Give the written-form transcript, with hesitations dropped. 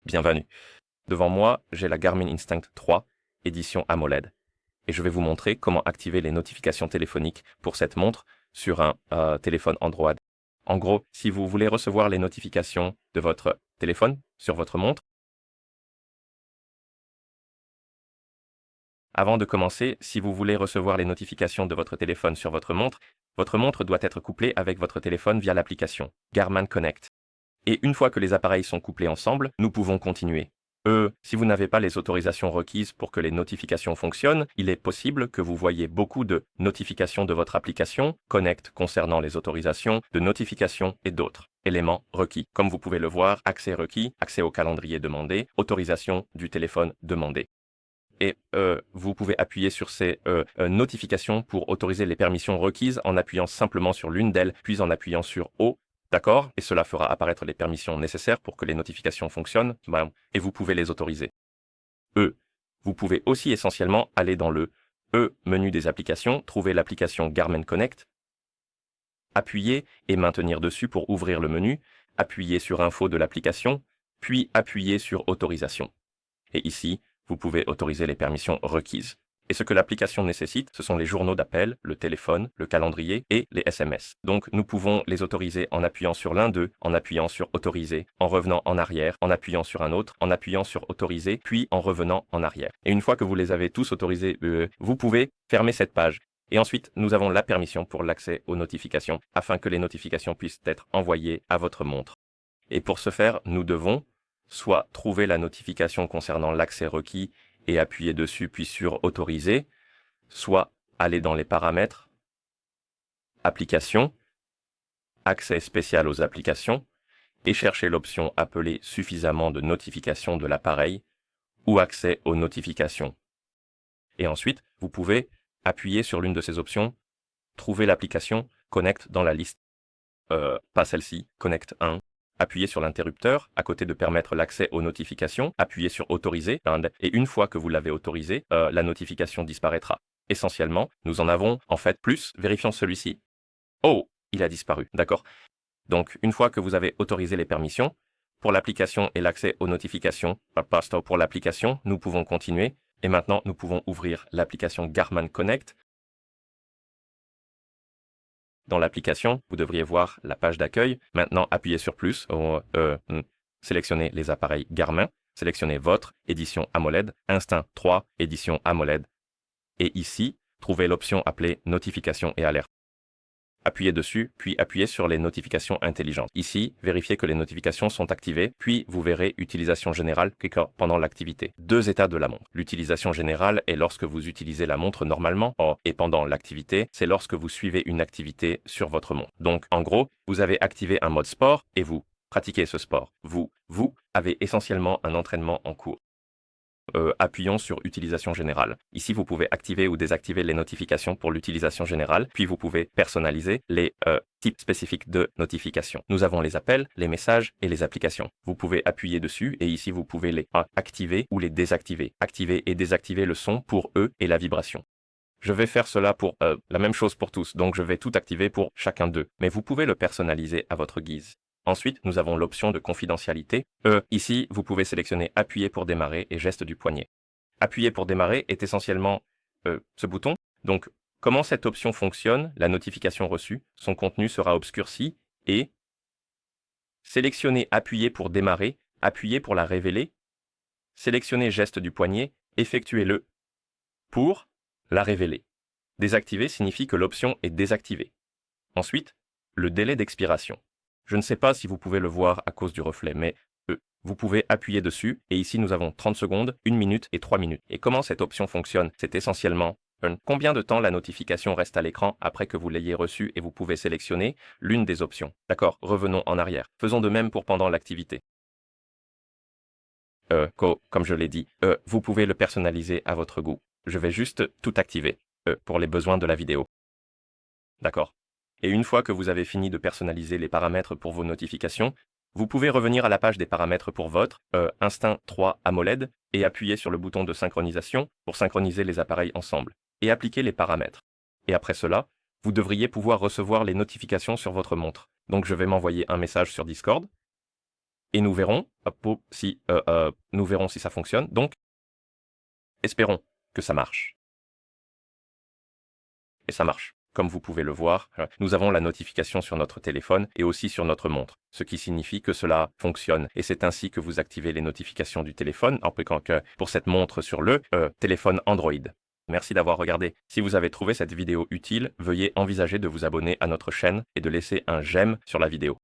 Bienvenue. Devant moi, j'ai la Garmin Instinct 3, édition AMOLED. Et je vais vous montrer comment activer les notifications téléphoniques pour cette montre sur un téléphone Android. En gros, si vous voulez recevoir les notifications de votre téléphone sur votre montre, avant de commencer, si vous voulez recevoir les notifications de votre téléphone sur votre montre doit être couplée avec votre téléphone via l'application Garmin Connect. Et une fois que les appareils sont couplés ensemble, nous pouvons continuer. Si vous n'avez pas les autorisations requises pour que les notifications fonctionnent, il est possible que vous voyez beaucoup de notifications de votre application, Connect concernant les autorisations, de notifications et d'autres éléments requis. Comme vous pouvez le voir, accès requis, accès au calendrier demandé, autorisation du téléphone demandé. Et vous pouvez appuyer sur ces notifications pour autoriser les permissions requises en appuyant simplement sur l'une d'elles, puis en appuyant sur O. D'accord? Et cela fera apparaître les permissions nécessaires pour que les notifications fonctionnent, et vous pouvez les autoriser. Vous pouvez aussi essentiellement aller dans le menu des applications, trouver l'application Garmin Connect, appuyer et maintenir dessus pour ouvrir le menu, appuyer sur Info de l'application, puis appuyer sur Autorisation. Et ici, vous pouvez autoriser les permissions requises. Et ce que l'application nécessite, ce sont les journaux d'appel, le téléphone, le calendrier et les SMS. Donc, nous pouvons les autoriser en appuyant sur l'un d'eux, en appuyant sur Autoriser, en revenant en arrière, en appuyant sur un autre, en appuyant sur Autoriser, puis en revenant en arrière. Et une fois que vous les avez tous autorisés, vous pouvez fermer cette page. Et ensuite, nous avons la permission pour l'accès aux notifications, afin que les notifications puissent être envoyées à votre montre. Et pour ce faire, nous devons soit trouver la notification concernant l'accès requis et appuyer dessus puis sur Autoriser, soit aller dans les paramètres, Applications, Accès spécial aux applications, et chercher l'option appelée Suffisamment de notifications de l'appareil ou Accès aux notifications. Et ensuite, vous pouvez appuyer sur l'une de ces options, trouver l'application Connect dans la liste, pas celle-ci, Connect 1, appuyez sur l'interrupteur, à côté de permettre l'accès aux notifications, appuyez sur Autoriser, et une fois que vous l'avez autorisé, la notification disparaîtra. Essentiellement, nous en avons en fait plus, vérifions celui-ci. Oh, il a disparu, d'accord. Donc, une fois que vous avez autorisé les permissions, pour l'application et l'accès aux notifications, pour l'application, nous pouvons continuer, et maintenant nous pouvons ouvrir l'application Garmin Connect. Dans l'application, vous devriez voir la page d'accueil. Maintenant, appuyez sur plus, sélectionnez les appareils Garmin, sélectionnez votre édition AMOLED, Instinct 3, édition AMOLED. Et ici, trouvez l'option appelée Notifications et alertes. Appuyez dessus, puis appuyez sur les notifications intelligentes. Ici, vérifiez que les notifications sont activées, puis vous verrez Utilisation générale pendant l'activité. Deux états de la montre. L'utilisation générale est lorsque vous utilisez la montre normalement, et pendant l'activité, c'est lorsque vous suivez une activité sur votre montre. Donc, en gros, vous avez activé un mode sport et vous pratiquez ce sport. Vous avez essentiellement un entraînement en cours. Appuyons sur Utilisation générale. Ici, vous pouvez activer ou désactiver les notifications pour l'utilisation générale, puis vous pouvez personnaliser les types spécifiques de notifications. Nous avons les appels, les messages et les applications. Vous pouvez appuyer dessus et ici, vous pouvez les activer ou les désactiver. Activer et désactiver le son pour eux et la vibration. Je vais faire cela pour la même chose pour tous, donc je vais tout activer pour chacun d'eux. Mais vous pouvez le personnaliser à votre guise. Ensuite, nous avons l'option de confidentialité. Ici, vous pouvez sélectionner Appuyer pour démarrer et geste du poignet. Appuyer pour démarrer est essentiellement ce bouton. Donc, comment cette option fonctionne? La notification reçue, son contenu sera obscurci et sélectionnez Appuyer pour démarrer, appuyer pour la révéler, sélectionnez Geste du poignet, effectuez-le pour la révéler. Désactiver signifie que l'option est désactivée. Ensuite, le délai d'expiration. Je ne sais pas si vous pouvez le voir à cause du reflet, mais vous pouvez appuyer dessus, et ici nous avons 30 secondes, 1 minute et 3 minutes. Et comment cette option fonctionne? C'est essentiellement combien de temps la notification reste à l'écran après que vous l'ayez reçue, et vous pouvez sélectionner l'une des options. D'accord, revenons en arrière. Faisons de même pour pendant l'activité. Comme je l'ai dit, vous pouvez le personnaliser à votre goût. Je vais juste tout activer pour les besoins de la vidéo. D'accord. Et une fois que vous avez fini de personnaliser les paramètres pour vos notifications, vous pouvez revenir à la page des paramètres pour votre Instinct 3 AMOLED et appuyer sur le bouton de synchronisation pour synchroniser les appareils ensemble et appliquer les paramètres. Et après cela, vous devriez pouvoir recevoir les notifications sur votre montre. Donc je vais m'envoyer un message sur Discord. Et nous verrons nous verrons si ça fonctionne. Donc, espérons que ça marche. Et ça marche. Comme vous pouvez le voir, nous avons la notification sur notre téléphone et aussi sur notre montre, ce qui signifie que cela fonctionne. Et c'est ainsi que vous activez les notifications du téléphone, en appliquant pour cette montre sur le téléphone Android. Merci d'avoir regardé. Si vous avez trouvé cette vidéo utile, veuillez envisager de vous abonner à notre chaîne et de laisser un j'aime sur la vidéo.